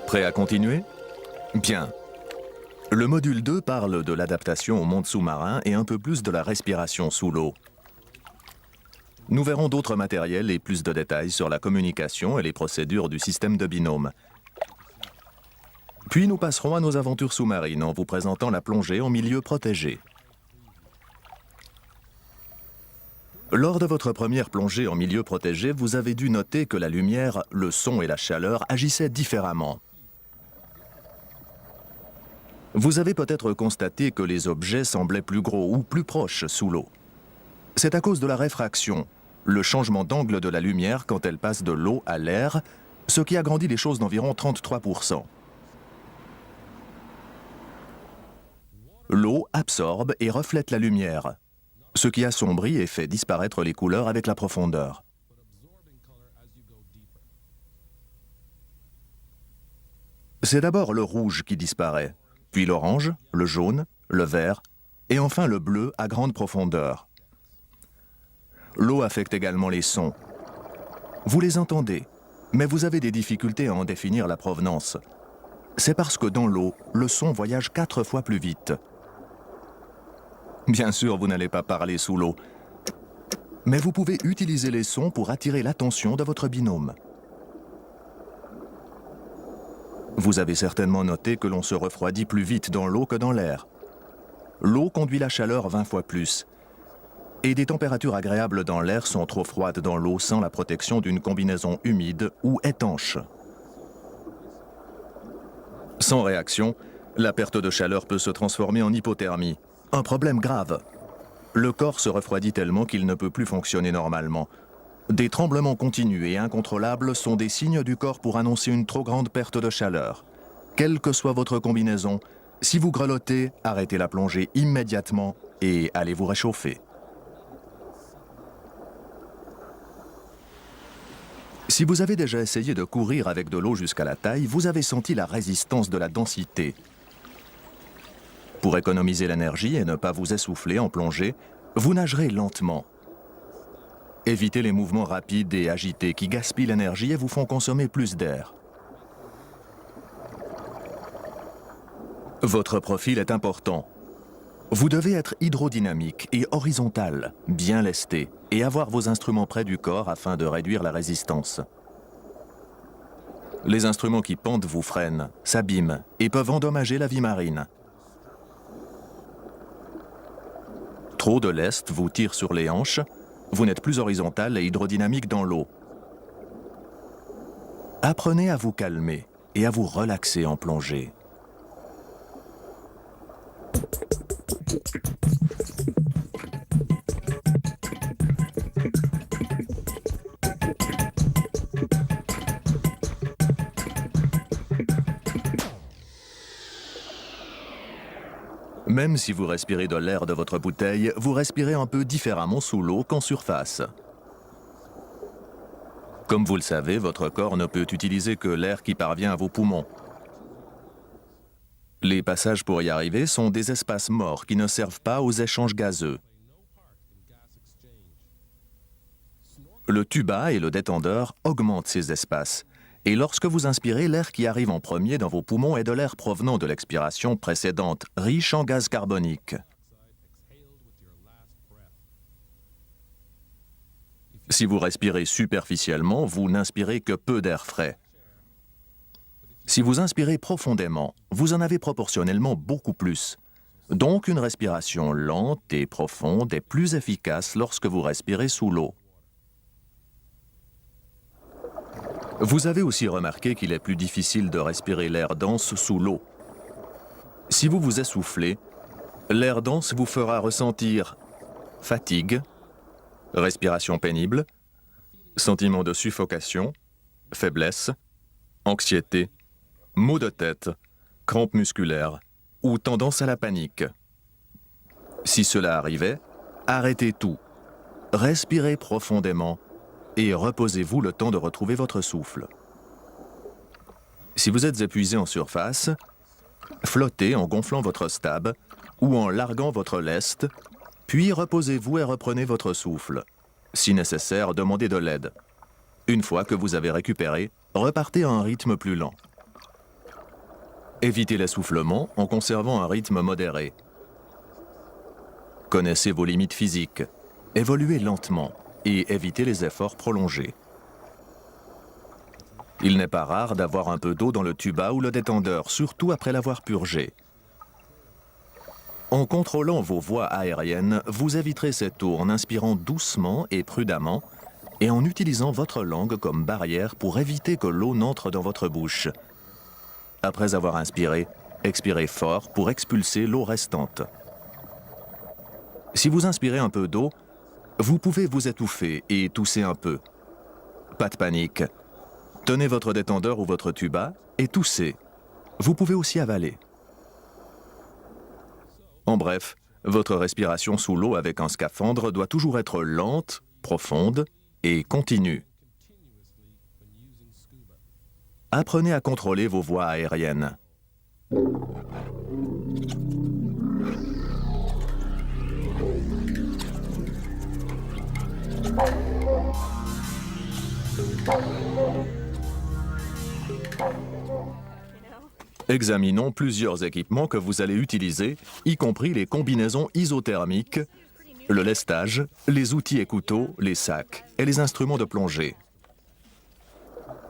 Prêt à continuer? Bien. Le module 2 parle de l'adaptation au monde sous-marin et un peu plus de la respiration sous l'eau. Nous verrons d'autres matériels et plus de détails sur la communication et les procédures du système de binôme. Puis nous passerons à nos aventures sous-marines en vous présentant la plongée en milieu protégé. Lors de votre première plongée en milieu protégé, vous avez dû noter que la lumière, le son et la chaleur agissaient différemment. Vous avez peut-être constaté que les objets semblaient plus gros ou plus proches sous l'eau. C'est à cause de la réfraction, le changement d'angle de la lumière quand elle passe de l'eau à l'air, ce qui agrandit les choses d'environ 33%. L'eau absorbe et reflète la lumière, ce qui assombrit et fait disparaître les couleurs avec la profondeur. C'est d'abord le rouge qui disparaît, puis l'orange, le jaune, le vert et enfin le bleu à grande profondeur. L'eau affecte également les sons. Vous les entendez, mais vous avez des difficultés à en définir la provenance. C'est parce que dans l'eau, le son voyage 4 fois plus vite. Bien sûr, vous n'allez pas parler sous l'eau, mais vous pouvez utiliser les sons pour attirer l'attention de votre binôme. Vous avez certainement noté que l'on se refroidit plus vite dans l'eau que dans l'air. L'eau conduit la chaleur 20 fois plus. Et des températures agréables dans l'air sont trop froides dans l'eau sans la protection d'une combinaison humide ou étanche. Sans réaction, la perte de chaleur peut se transformer en hypothermie. Un problème grave. Le corps se refroidit tellement qu'il ne peut plus fonctionner normalement. Des tremblements continus et incontrôlables sont des signes du corps pour annoncer une trop grande perte de chaleur. Quelle que soit votre combinaison, si vous grelottez, arrêtez la plongée immédiatement et allez vous réchauffer. Si vous avez déjà essayé de courir avec de l'eau jusqu'à la taille, vous avez senti la résistance de la densité. Pour économiser l'énergie et ne pas vous essouffler en plongée, vous nagerez lentement. Évitez les mouvements rapides et agités qui gaspillent l'énergie et vous font consommer plus d'air. Votre profil est important. Vous devez être hydrodynamique et horizontal, bien lesté, et avoir vos instruments près du corps afin de réduire la résistance. Les instruments qui pendent vous freinent, s'abîment et peuvent endommager la vie marine. Trop de lest vous tire sur les hanches, vous n'êtes plus horizontal et hydrodynamique dans l'eau. Apprenez à vous calmer et à vous relaxer en plongée. Même si vous respirez de l'air de votre bouteille, vous respirez un peu différemment sous l'eau qu'en surface. Comme vous le savez, votre corps ne peut utiliser que l'air qui parvient à vos poumons. Les passages pour y arriver sont des espaces morts qui ne servent pas aux échanges gazeux. Le tuba et le détendeur augmentent ces espaces. Et lorsque vous inspirez, l'air qui arrive en premier dans vos poumons est de l'air provenant de l'expiration précédente, riche en gaz carbonique. Si vous respirez superficiellement, vous n'inspirez que peu d'air frais. Si vous inspirez profondément, vous en avez proportionnellement beaucoup plus. Donc une respiration lente et profonde est plus efficace lorsque vous respirez sous l'eau. Vous avez aussi remarqué qu'il est plus difficile de respirer l'air dense sous l'eau. Si vous vous essoufflez, l'air dense vous fera ressentir fatigue, respiration pénible, sentiment de suffocation, faiblesse, anxiété maux de tête, crampes musculaires ou tendance à la panique. Si cela arrivait, arrêtez tout, respirez profondément et reposez-vous le temps de retrouver votre souffle. Si vous êtes épuisé en surface, flottez en gonflant votre stab ou en larguant votre lest, puis reposez-vous et reprenez votre souffle. Si nécessaire, demandez de l'aide. Une fois que vous avez récupéré, repartez à un rythme plus lent. Évitez l'essoufflement en conservant un rythme modéré. Connaissez vos limites physiques, évoluez lentement et évitez les efforts prolongés. Il n'est pas rare d'avoir un peu d'eau dans le tuba ou le détendeur, surtout après l'avoir purgé. En contrôlant vos voies aériennes, vous éviterez cette eau en inspirant doucement et prudemment et en utilisant votre langue comme barrière pour éviter que l'eau n'entre dans votre bouche. Après avoir inspiré, expirez fort pour expulser l'eau restante. Si vous inspirez un peu d'eau, vous pouvez vous étouffer et tousser un peu. Pas de panique. Tenez votre détendeur ou votre tuba et toussez. Vous pouvez aussi avaler. En bref, votre respiration sous l'eau avec un scaphandre doit toujours être lente, profonde et continue. Apprenez à contrôler vos voies aériennes. Examinons plusieurs équipements que vous allez utiliser, y compris les combinaisons isothermiques, le lestage, les outils et couteaux, les sacs et les instruments de plongée.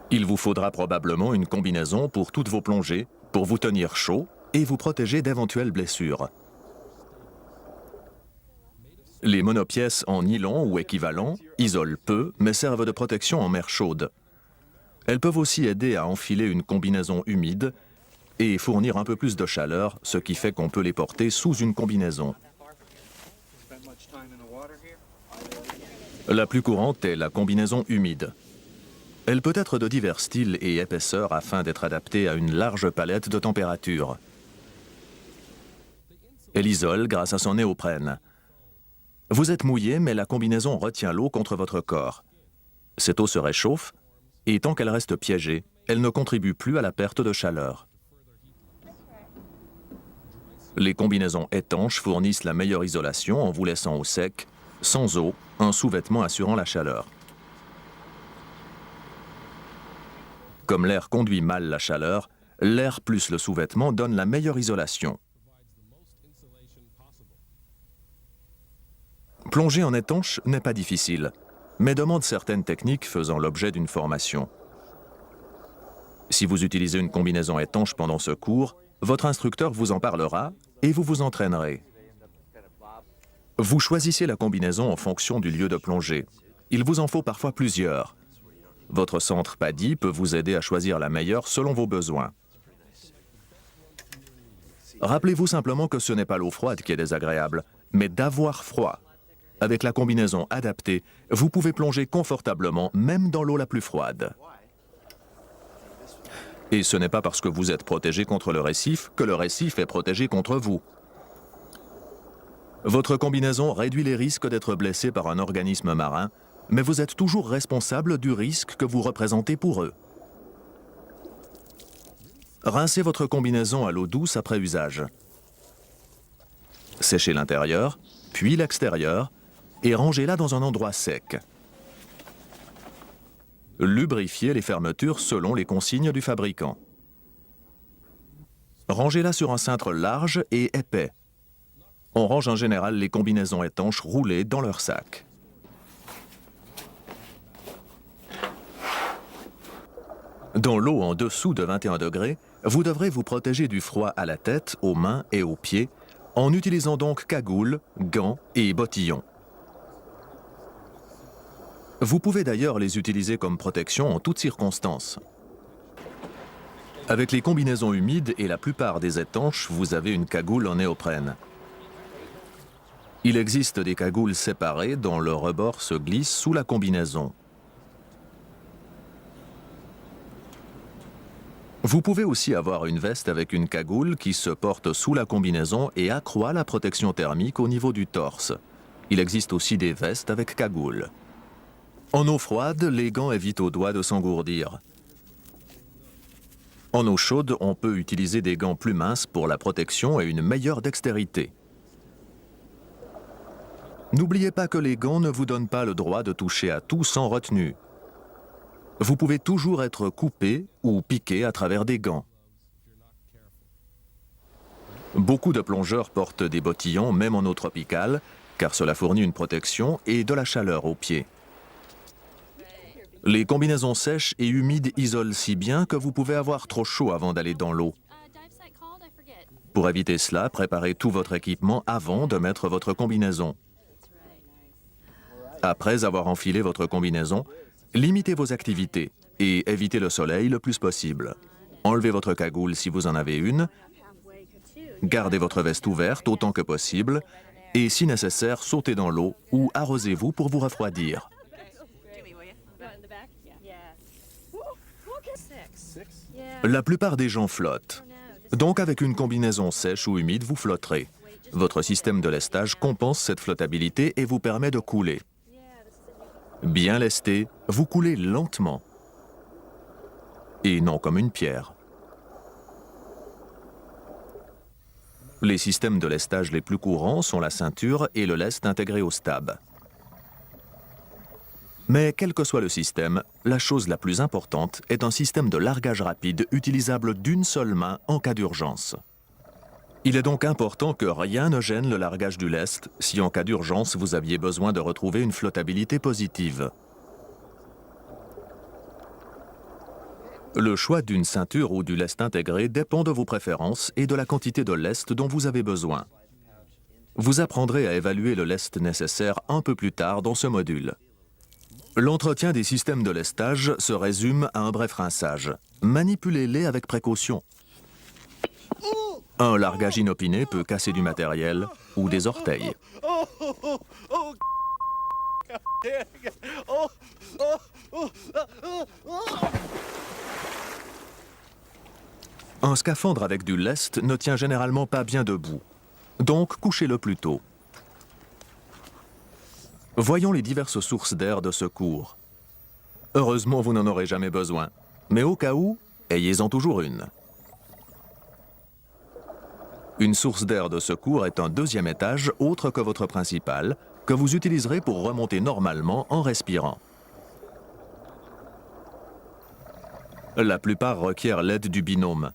Il vous faudra probablement une combinaison pour toutes vos plongées, pour vous tenir chaud et vous protéger d'éventuelles blessures. Les monopièces en nylon ou équivalent isolent peu, mais servent de protection en mer chaude. Elles peuvent aussi aider à enfiler une combinaison humide et fournir un peu plus de chaleur, ce qui fait qu'on peut les porter sous une combinaison. La plus courante est la combinaison humide. Elle peut être de divers styles et épaisseurs afin d'être adaptée à une large palette de températures. Elle isole grâce à son néoprène. Vous êtes mouillé, mais la combinaison retient l'eau contre votre corps. Cette eau se réchauffe, et tant qu'elle reste piégée, elle ne contribue plus à la perte de chaleur. Les combinaisons étanches fournissent la meilleure isolation en vous laissant au sec, sans eau, un sous-vêtement assurant la chaleur. Comme l'air conduit mal la chaleur, l'air plus le sous-vêtement donne la meilleure isolation. Plonger en étanche n'est pas difficile, mais demande certaines techniques faisant l'objet d'une formation. Si vous utilisez une combinaison étanche pendant ce cours, votre instructeur vous en parlera et vous vous entraînerez. Vous choisissez la combinaison en fonction du lieu de plongée. Il vous en faut parfois plusieurs. Votre centre PADI peut vous aider à choisir la meilleure selon vos besoins. Rappelez-vous simplement que ce n'est pas l'eau froide qui est désagréable, mais d'avoir froid. Avec la combinaison adaptée, vous pouvez plonger confortablement, même dans l'eau la plus froide. Et ce n'est pas parce que vous êtes protégé contre le récif que le récif est protégé contre vous. Votre combinaison réduit les risques d'être blessé par un organisme marin, mais vous êtes toujours responsable du risque que vous représentez pour eux. Rincez votre combinaison à l'eau douce après usage. Séchez l'intérieur, puis l'extérieur, et rangez-la dans un endroit sec. Lubrifiez les fermetures selon les consignes du fabricant. Rangez-la sur un cintre large et épais. On range en général les combinaisons étanches roulées dans leur sac. Dans l'eau en dessous de 21 degrés, vous devrez vous protéger du froid à la tête, aux mains et aux pieds, en utilisant donc cagoule, gants et bottillons. Vous pouvez d'ailleurs les utiliser comme protection en toutes circonstances. Avec les combinaisons humides et la plupart des étanches, vous avez une cagoule en néoprène. Il existe des cagoules séparées dont le rebord se glisse sous la combinaison. Vous pouvez aussi avoir une veste avec une cagoule qui se porte sous la combinaison et accroît la protection thermique au niveau du torse. Il existe aussi des vestes avec cagoule. En eau froide, les gants évitent aux doigts de s'engourdir. En eau chaude, on peut utiliser des gants plus minces pour la protection et une meilleure dextérité. N'oubliez pas que les gants ne vous donnent pas le droit de toucher à tout sans retenue. Vous pouvez toujours être coupé ou piqué à travers des gants. Beaucoup de plongeurs portent des bottillons, même en eau tropicale, car cela fournit une protection et de la chaleur aux pieds. Les combinaisons sèches et humides isolent si bien que vous pouvez avoir trop chaud avant d'aller dans l'eau. Pour éviter cela, préparez tout votre équipement avant de mettre votre combinaison. Après avoir enfilé votre combinaison, limitez vos activités et évitez le soleil le plus possible. Enlevez votre cagoule si vous en avez une, gardez votre veste ouverte autant que possible et si nécessaire, sautez dans l'eau ou arrosez-vous pour vous refroidir. La plupart des gens flottent. Donc avec une combinaison sèche ou humide, vous flotterez. Votre système de lestage compense cette flottabilité et vous permet de couler. Bien lesté, vous coulez lentement. Et non comme une pierre. Les systèmes de lestage les plus courants sont la ceinture et le lest intégré au stab. Mais quel que soit le système, la chose la plus importante est un système de largage rapide utilisable d'une seule main en cas d'urgence. Il est donc important que rien ne gêne le largage du lest si en cas d'urgence vous aviez besoin de retrouver une flottabilité positive. Le choix d'une ceinture ou du lest intégré dépend de vos préférences et de la quantité de lest dont vous avez besoin. Vous apprendrez à évaluer le lest nécessaire un peu plus tard dans ce module. L'entretien des systèmes de lestage se résume à un bref rinçage. Manipulez-les avec précaution. Un largage inopiné peut casser du matériel ou des orteils. Un scaphandre avec du lest ne tient généralement pas bien debout. Donc, couchez-le plus tôt. Voyons les diverses sources d'air de secours. Heureusement, vous n'en aurez jamais besoin. Mais au cas où, ayez-en toujours une. Une source d'air de secours est un deuxième étage autre que votre principal, que vous utiliserez pour remonter normalement en respirant. La plupart requièrent l'aide du binôme.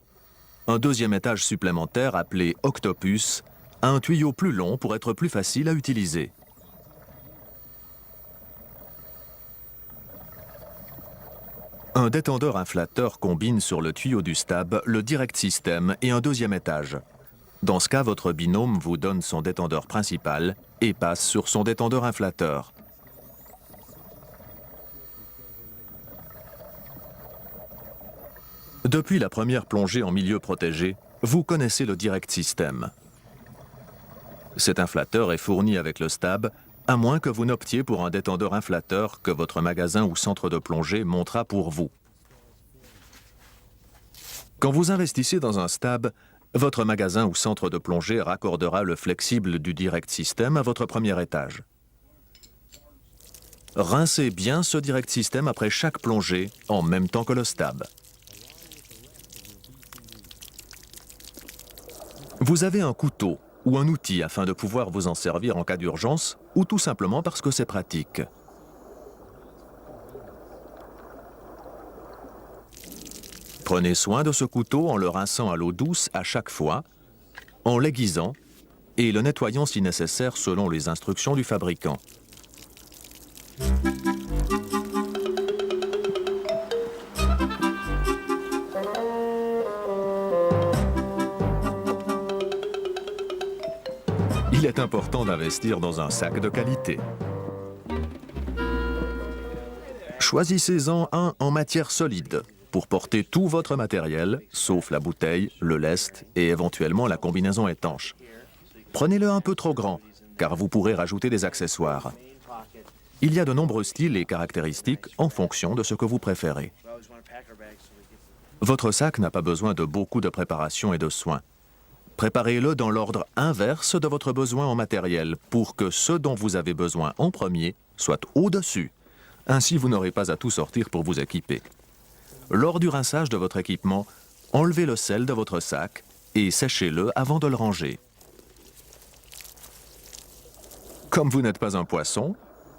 Un deuxième étage supplémentaire, appelé octopus, a un tuyau plus long pour être plus facile à utiliser. Un détendeur inflateur combine sur le tuyau du stab le direct system et un deuxième étage. Dans ce cas, votre binôme vous donne son détendeur principal et passe sur son détendeur inflateur. Depuis la première plongée en milieu protégé, vous connaissez le direct system. Cet inflateur est fourni avec le stab, à moins que vous n'optiez pour un détendeur inflateur que votre magasin ou centre de plongée montera pour vous. Quand vous investissez dans un stab, votre magasin ou centre de plongée raccordera le flexible du direct system à votre premier étage. Rincez bien ce direct system après chaque plongée, en même temps que le stab. Vous avez un couteau ou un outil afin de pouvoir vous en servir en cas d'urgence ou tout simplement parce que c'est pratique. Prenez soin de ce couteau en le rinçant à l'eau douce à chaque fois, en l'aiguisant et le nettoyant si nécessaire selon les instructions du fabricant. Il est important d'investir dans un sac de qualité. Choisissez-en un en matière solide pour porter tout votre matériel, sauf la bouteille, le lest et éventuellement la combinaison étanche. Prenez-le un peu trop grand, car vous pourrez rajouter des accessoires. Il y a de nombreux styles et caractéristiques en fonction de ce que vous préférez. Votre sac n'a pas besoin de beaucoup de préparation et de soins. Préparez-le dans l'ordre inverse de votre besoin en matériel pour que ce dont vous avez besoin en premier soit au-dessus. Ainsi, vous n'aurez pas à tout sortir pour vous équiper. Lors du rinçage de votre équipement, enlevez le sel de votre sac et séchez-le avant de le ranger. Comme vous n'êtes pas un poisson,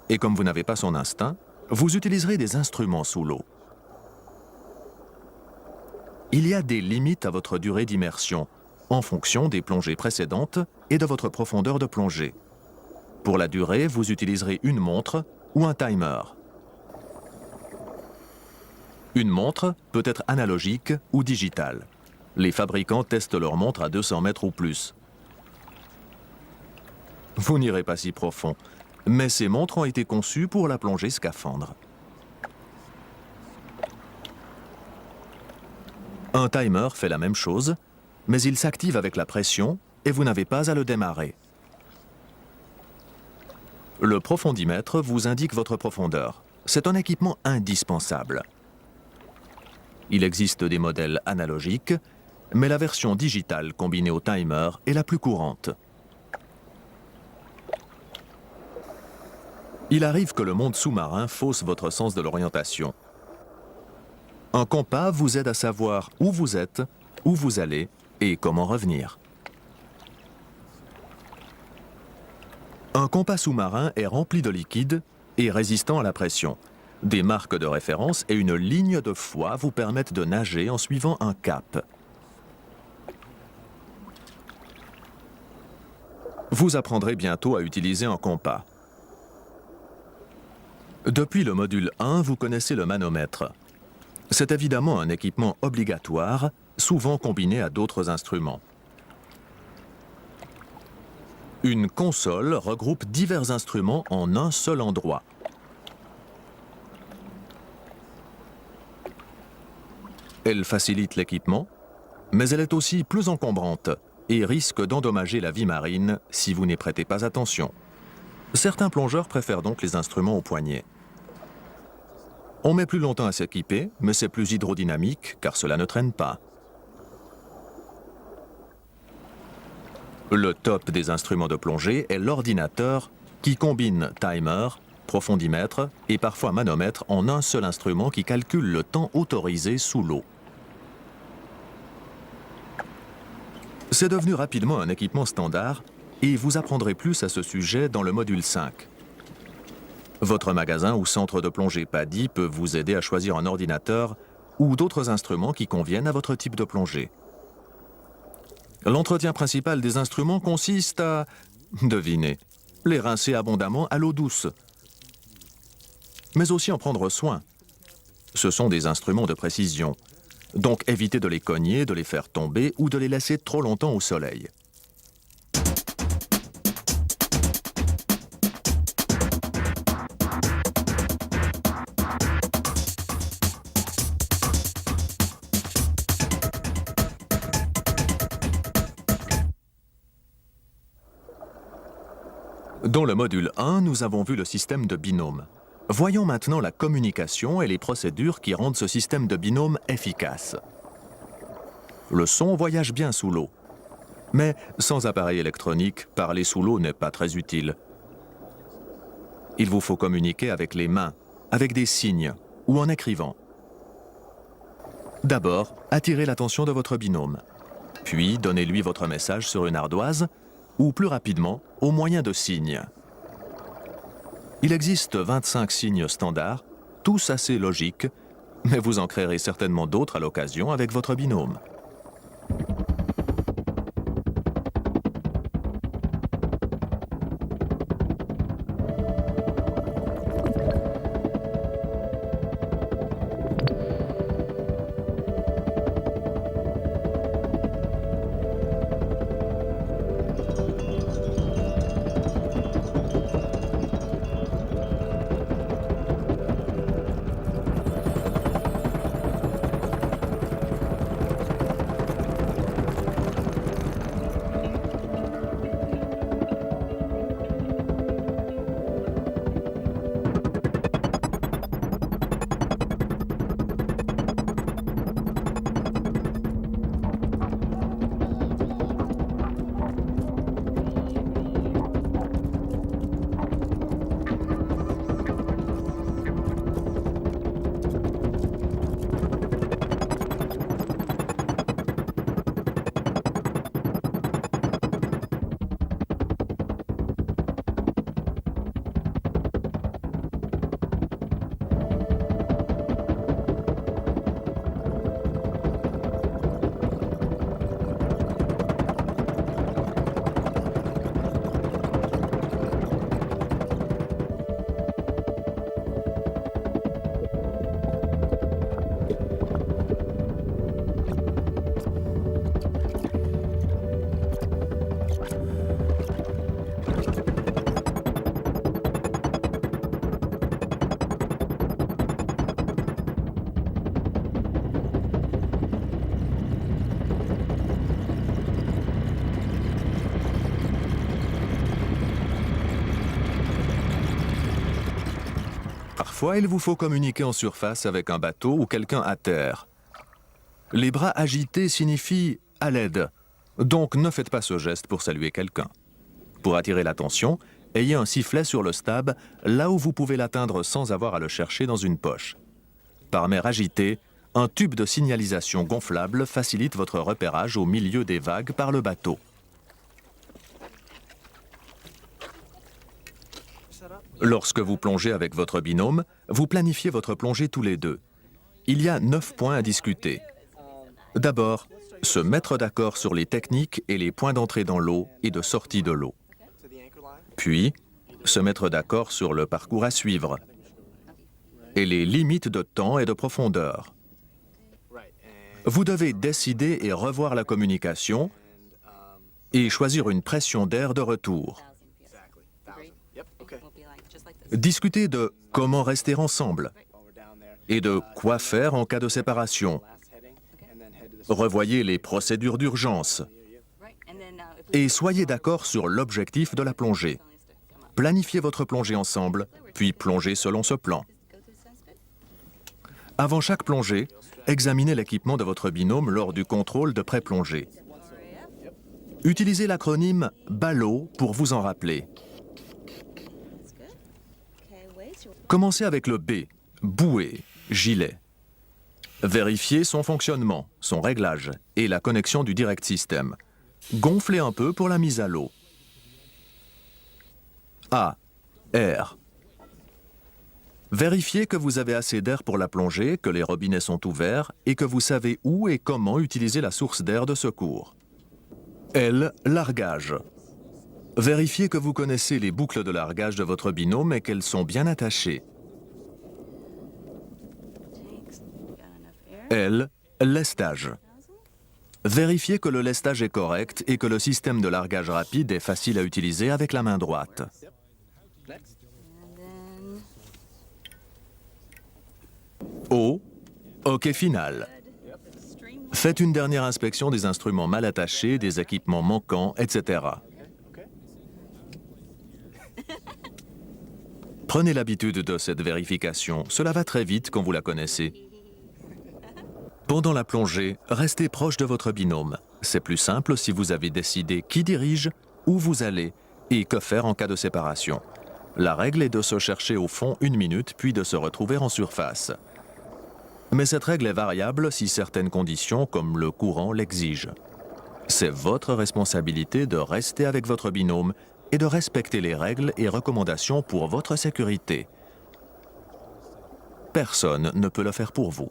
et comme vous n'avez pas son instinct, vous utiliserez des instruments sous l'eau. Il y a des limites à votre durée d'immersion, en fonction des plongées précédentes et de votre profondeur de plongée. Pour la durée, vous utiliserez une montre ou un timer. Une montre peut être analogique ou digitale. Les fabricants testent leurs montres à 200 mètres ou plus. Vous n'irez pas si profond, mais ces montres ont été conçues pour la plongée scaphandre. Un timer fait la même chose, mais il s'active avec la pression et vous n'avez pas à le démarrer. Le profondimètre vous indique votre profondeur. C'est un équipement indispensable. Il existe des modèles analogiques, mais la version digitale combinée au timer est la plus courante. Il arrive que le monde sous-marin fausse votre sens de l'orientation. Un compas vous aide à savoir où vous êtes, où vous allez et comment revenir. Un compas sous-marin est rempli de liquide et résistant à la pression. Des marques de référence et une ligne de foi vous permettent de nager en suivant un cap. Vous apprendrez bientôt à utiliser un compas. Depuis le module 1, vous connaissez le manomètre. C'est évidemment un équipement obligatoire, souvent combiné à d'autres instruments. Une console regroupe divers instruments en un seul endroit. Elle facilite l'équipement, mais elle est aussi plus encombrante et risque d'endommager la vie marine si vous n'y prêtez pas attention. Certains plongeurs préfèrent donc les instruments au poignet. On met plus longtemps à s'équiper, mais c'est plus hydrodynamique car cela ne traîne pas. Le top des instruments de plongée est l'ordinateur qui combine timer, profondimètre et parfois manomètre en un seul instrument qui calcule le temps autorisé sous l'eau. C'est devenu rapidement un équipement standard et vous apprendrez plus à ce sujet dans le module 5. Votre magasin ou centre de plongée PADI peut vous aider à choisir un ordinateur ou d'autres instruments qui conviennent à votre type de plongée. L'entretien principal des instruments consiste à, devinez, les rincer abondamment à l'eau douce, mais aussi en prendre soin. Ce sont des instruments de précision, donc évitez de les cogner, de les faire tomber ou de les laisser trop longtemps au soleil. Dans le module 1, nous avons vu le système de binôme. Voyons maintenant la communication et les procédures qui rendent ce système de binôme efficace. Le son voyage bien sous l'eau. Mais sans appareil électronique, parler sous l'eau n'est pas très utile. Il vous faut communiquer avec les mains, avec des signes ou en écrivant. D'abord, attirez l'attention de votre binôme. Puis, donnez-lui votre message sur une ardoise ou plus rapidement, au moyen de signes. Il existe 25 signes standards, tous assez logiques, mais vous en créerez certainement d'autres à l'occasion avec votre binôme. Parfois, il vous faut communiquer en surface avec un bateau ou quelqu'un à terre. Les bras agités signifient « à l'aide », donc ne faites pas ce geste pour saluer quelqu'un. Pour attirer l'attention, ayez un sifflet sur le stab, là où vous pouvez l'atteindre sans avoir à le chercher dans une poche. Par mer agitée, un tube de signalisation gonflable facilite votre repérage au milieu des vagues par le bateau. Lorsque vous plongez avec votre binôme, vous planifiez votre plongée tous les deux. Il y a 9 points à discuter. D'abord, se mettre d'accord sur les techniques et les points d'entrée dans l'eau et de sortie de l'eau. Puis, se mettre d'accord sur le parcours à suivre et les limites de temps et de profondeur. Vous devez décider et revoir la communication et choisir une pression d'air de retour. Discutez de comment rester ensemble et de quoi faire en cas de séparation. Revoyez les procédures d'urgence et soyez d'accord sur l'objectif de la plongée. Planifiez votre plongée ensemble, puis plongez selon ce plan. Avant chaque plongée, examinez l'équipement de votre binôme lors du contrôle de pré-plongée. Utilisez l'acronyme BALO pour vous en rappeler. Commencez avec le B, bouée, gilet. Vérifiez son fonctionnement, son réglage et la connexion du direct system. Gonflez un peu pour la mise à l'eau. A, air. Vérifiez que vous avez assez d'air pour la plongée, que les robinets sont ouverts et que vous savez où et comment utiliser la source d'air de secours. L, largage. Vérifiez que vous connaissez les boucles de largage de votre binôme et qu'elles sont bien attachées. L, lestage. Vérifiez que le lestage est correct et que le système de largage rapide est facile à utiliser avec la main droite. O, hockey final. Faites une dernière inspection des instruments mal attachés, des équipements manquants, etc. Prenez l'habitude de cette vérification, cela va très vite quand vous la connaissez. Pendant la plongée, restez proche de votre binôme. C'est plus simple si vous avez décidé qui dirige, où vous allez et que faire en cas de séparation. La règle est de se chercher au fond 1 minute, puis de se retrouver en surface. Mais cette règle est variable si certaines conditions, comme le courant, l'exigent. C'est votre responsabilité de rester avec votre binôme et de respecter les règles et recommandations pour votre sécurité. Personne ne peut le faire pour vous.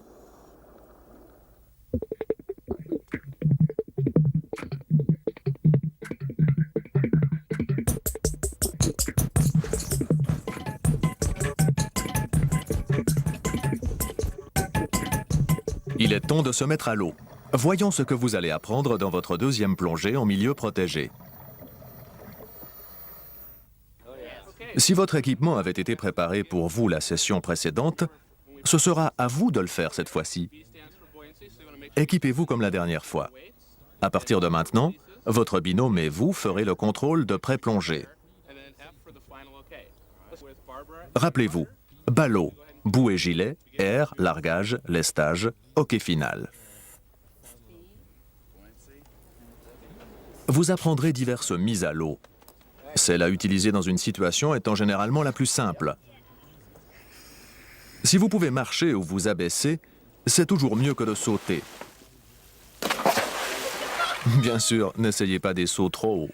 Il est temps de se mettre à l'eau. Voyons ce que vous allez apprendre dans votre deuxième plongée en milieu protégé. Si votre équipement avait été préparé pour vous la session précédente, ce sera à vous de le faire cette fois-ci. Équipez-vous comme la dernière fois. À partir de maintenant, votre binôme et vous ferez le contrôle de pré-plongée. Rappelez-vous, ballot, bouée gilet, air, largage, lestage, hockey final. Vous apprendrez diverses mises à l'eau. Celle à utiliser dans une situation étant généralement la plus simple. Si vous pouvez marcher ou vous abaisser, c'est toujours mieux que de sauter. Bien sûr, n'essayez pas des sauts trop hauts.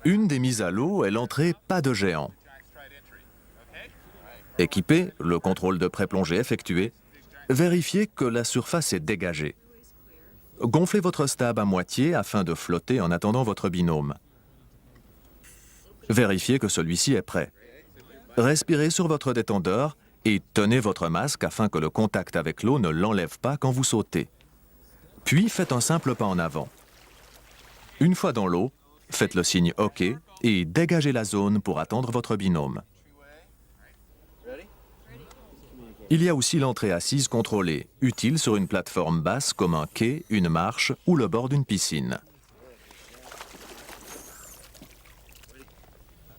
Une des mises à l'eau est l'entrée pas de géant. Équipé, le contrôle de pré-plongée effectué, vérifiez que la surface est dégagée. Gonflez votre stab à moitié afin de flotter en attendant votre binôme. Vérifiez que celui-ci est prêt. Respirez sur votre détendeur et tenez votre masque afin que le contact avec l'eau ne l'enlève pas quand vous sautez. Puis faites un simple pas en avant. Une fois dans l'eau, faites le signe OK et dégagez la zone pour attendre votre binôme. Il y a aussi l'entrée assise contrôlée, utile sur une plateforme basse comme un quai, une marche ou le bord d'une piscine.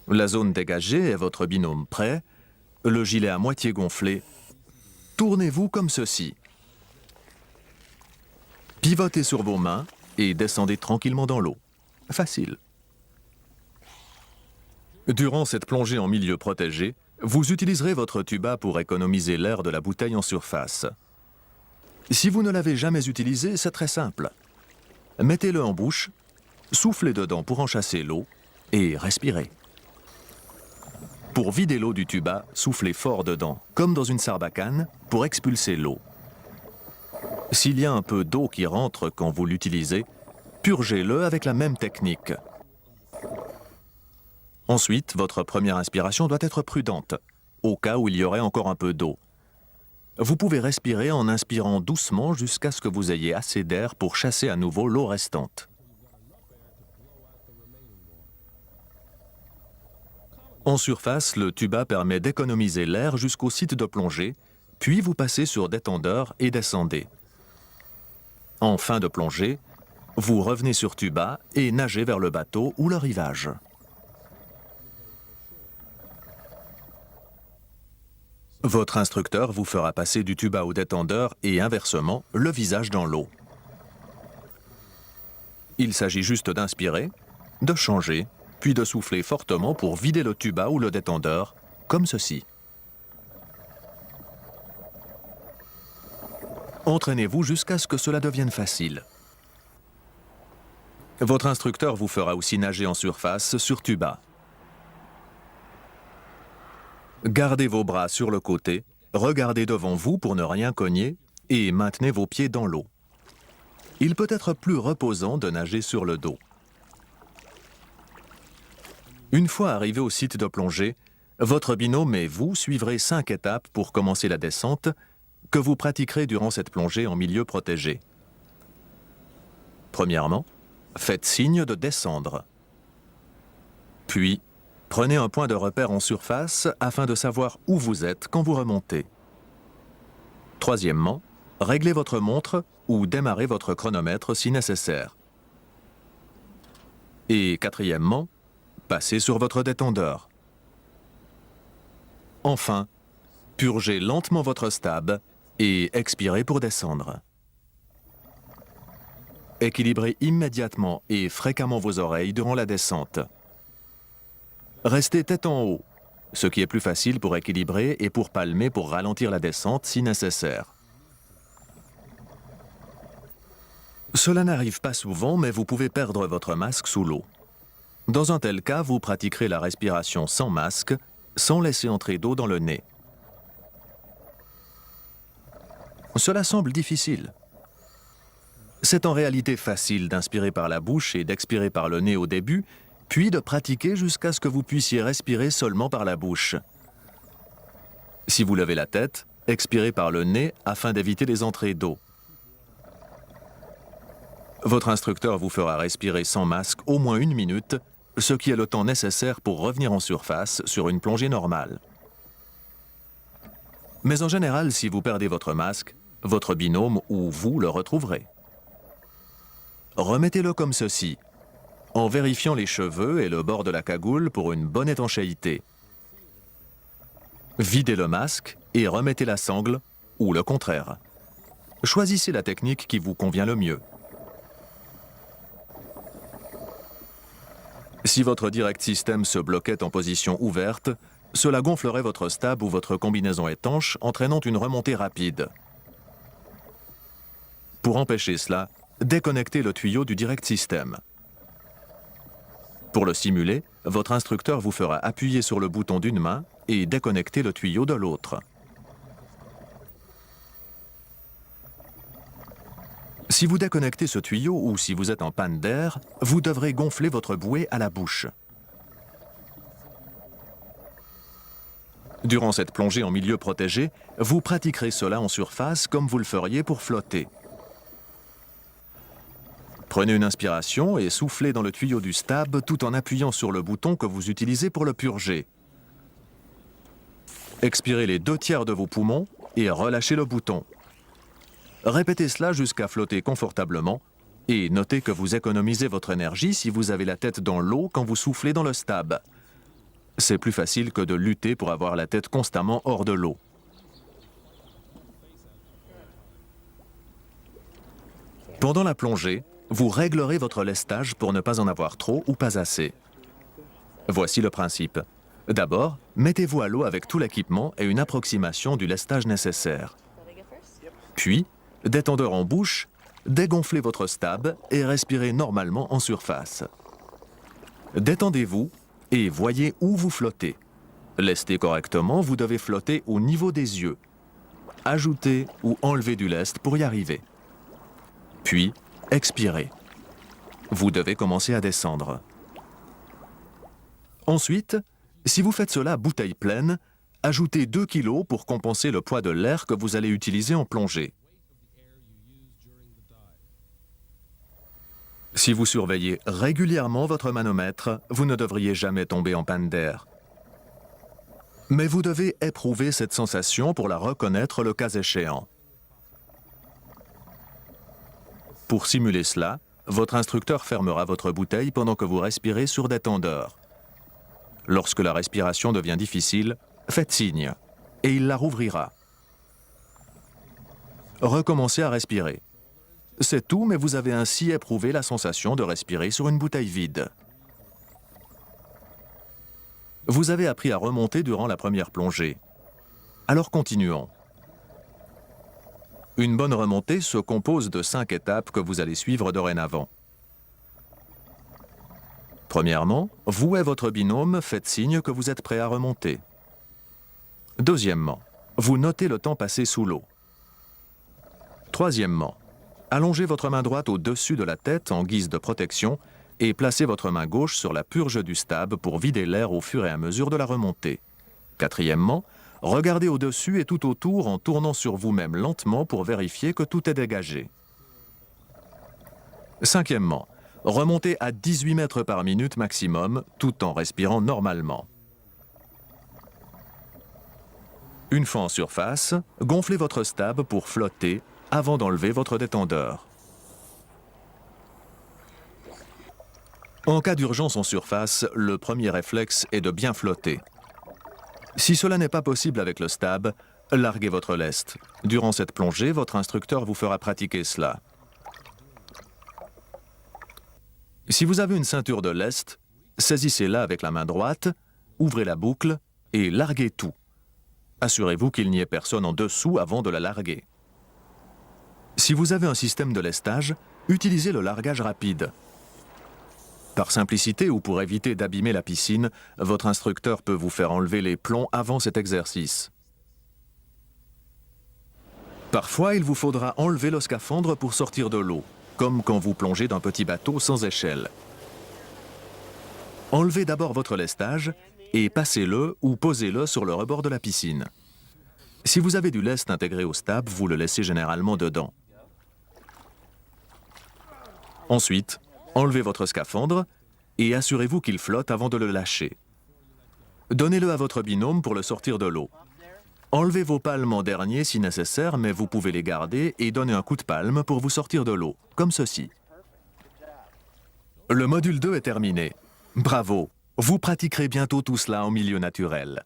La zone dégagée est votre binôme prêt, le gilet à moitié gonflé. Tournez-vous comme ceci. Pivotez sur vos mains et descendez tranquillement dans l'eau. Facile. Durant cette plongée en milieu protégé, vous utiliserez votre tuba pour économiser l'air de la bouteille en surface. Si vous ne l'avez jamais utilisé, c'est très simple. Mettez-le en bouche, soufflez dedans pour en chasser l'eau et respirez. Pour vider l'eau du tuba, soufflez fort dedans, comme dans une sarbacane, pour expulser l'eau. S'il y a un peu d'eau qui rentre quand vous l'utilisez, purgez-le avec la même technique. Ensuite, votre première inspiration doit être prudente, au cas où il y aurait encore un peu d'eau. Vous pouvez respirer en inspirant doucement jusqu'à ce que vous ayez assez d'air pour chasser à nouveau l'eau restante. En surface, le tuba permet d'économiser l'air jusqu'au site de plongée, puis vous passez sur détendeur et descendez. En fin de plongée, vous revenez sur tuba et nagez vers le bateau ou le rivage. Votre instructeur vous fera passer du tuba au détendeur et inversement, le visage dans l'eau. Il s'agit juste d'inspirer, de changer, puis de souffler fortement pour vider le tuba ou le détendeur, comme ceci. Entraînez-vous jusqu'à ce que cela devienne facile. Votre instructeur vous fera aussi nager en surface sur tuba. Gardez vos bras sur le côté, regardez devant vous pour ne rien cogner et maintenez vos pieds dans l'eau. Il peut être plus reposant de nager sur le dos. Une fois arrivé au site de plongée, votre binôme et vous suivrez 5 étapes pour commencer la descente que vous pratiquerez durant cette plongée en milieu protégé. Premièrement, faites signe de descendre. Puis, prenez un point de repère en surface afin de savoir où vous êtes quand vous remontez. Troisièmement, réglez votre montre ou démarrez votre chronomètre si nécessaire. Et quatrièmement, passez sur votre détendeur. Enfin, purgez lentement votre stab et expirez pour descendre. Équilibrez immédiatement et fréquemment vos oreilles durant la descente. Restez tête en haut, ce qui est plus facile pour équilibrer et pour palmer pour ralentir la descente si nécessaire. Cela n'arrive pas souvent, mais vous pouvez perdre votre masque sous l'eau. Dans un tel cas, vous pratiquerez la respiration sans masque, sans laisser entrer d'eau dans le nez. Cela semble difficile. C'est en réalité facile d'inspirer par la bouche et d'expirer par le nez au début, puis de pratiquer jusqu'à ce que vous puissiez respirer seulement par la bouche. Si vous levez la tête, expirez par le nez afin d'éviter les entrées d'eau. Votre instructeur vous fera respirer sans masque au moins 1 minute, ce qui est le temps nécessaire pour revenir en surface sur une plongée normale. Mais en général, si vous perdez votre masque, votre binôme ou vous le retrouverez. Remettez-le comme ceci, en vérifiant les cheveux et le bord de la cagoule pour une bonne étanchéité. Videz le masque et remettez la sangle, ou le contraire. Choisissez la technique qui vous convient le mieux. Si votre direct system se bloquait en position ouverte, cela gonflerait votre stab ou votre combinaison étanche, entraînant une remontée rapide. Pour empêcher cela, déconnectez le tuyau du direct system. Pour le simuler, votre instructeur vous fera appuyer sur le bouton d'une main et déconnecter le tuyau de l'autre. Si vous déconnectez ce tuyau ou si vous êtes en panne d'air, vous devrez gonfler votre bouée à la bouche. Durant cette plongée en milieu protégé, vous pratiquerez cela en surface comme vous le feriez pour flotter. Prenez une inspiration et soufflez dans le tuyau du stab tout en appuyant sur le bouton que vous utilisez pour le purger. Expirez les 2/3 de vos poumons et relâchez le bouton. Répétez cela jusqu'à flotter confortablement et notez que vous économisez votre énergie si vous avez la tête dans l'eau quand vous soufflez dans le stab. C'est plus facile que de lutter pour avoir la tête constamment hors de l'eau. Pendant la plongée, vous réglerez votre lestage pour ne pas en avoir trop ou pas assez. Voici le principe. D'abord, mettez-vous à l'eau avec tout l'équipement et une approximation du lestage nécessaire. Puis, détendeur en bouche, dégonflez votre stab et respirez normalement en surface. Détendez-vous et voyez où vous flottez. Lestez correctement, vous devez flotter au niveau des yeux. Ajoutez ou enlevez du lest pour y arriver. Puis, expirez. Vous devez commencer à descendre. Ensuite, si vous faites cela à bouteille pleine, ajoutez 2 kg pour compenser le poids de l'air que vous allez utiliser en plongée. Si vous surveillez régulièrement votre manomètre, vous ne devriez jamais tomber en panne d'air. Mais vous devez éprouver cette sensation pour la reconnaître le cas échéant. Pour simuler cela, votre instructeur fermera votre bouteille pendant que vous respirez sur détendeur. Lorsque la respiration devient difficile, faites signe et il la rouvrira. Recommencez à respirer. C'est tout, mais vous avez ainsi éprouvé la sensation de respirer sur une bouteille vide. Vous avez appris à remonter durant la première plongée. Alors continuons. Une bonne remontée se compose de 5 étapes que vous allez suivre dorénavant. Premièrement, vous et votre binôme faites signe que vous êtes prêt à remonter. Deuxièmement, vous notez le temps passé sous l'eau. Troisièmement, allongez votre main droite au-dessus de la tête en guise de protection et placez votre main gauche sur la purge du stab pour vider l'air au fur et à mesure de la remontée. Quatrièmement, regardez au-dessus et tout autour en tournant sur vous-même lentement pour vérifier que tout est dégagé. Cinquièmement, remontez à 18 mètres par minute maximum tout en respirant normalement. Une fois en surface, gonflez votre stab pour flotter avant d'enlever votre détendeur. En cas d'urgence en surface, le premier réflexe est de bien flotter. Si cela n'est pas possible avec le stab, larguez votre lest. Durant cette plongée, votre instructeur vous fera pratiquer cela. Si vous avez une ceinture de lest, saisissez-la avec la main droite, ouvrez la boucle et larguez tout. Assurez-vous qu'il n'y ait personne en dessous avant de la larguer. Si vous avez un système de lestage, utilisez le largage rapide. Par simplicité ou pour éviter d'abîmer la piscine, votre instructeur peut vous faire enlever les plombs avant cet exercice. Parfois, il vous faudra enlever le scaphandre pour sortir de l'eau, comme quand vous plongez d'un petit bateau sans échelle. Enlevez d'abord votre lestage et passez-le ou posez-le sur le rebord de la piscine. Si vous avez du lest intégré au stab, vous le laissez généralement dedans. Ensuite, enlevez votre scaphandre et assurez-vous qu'il flotte avant de le lâcher. Donnez-le à votre binôme pour le sortir de l'eau. Enlevez vos palmes en dernier si nécessaire, mais vous pouvez les garder et donner un coup de palme pour vous sortir de l'eau, comme ceci. Le module 2 est terminé. Bravo! Vous pratiquerez bientôt tout cela en milieu naturel.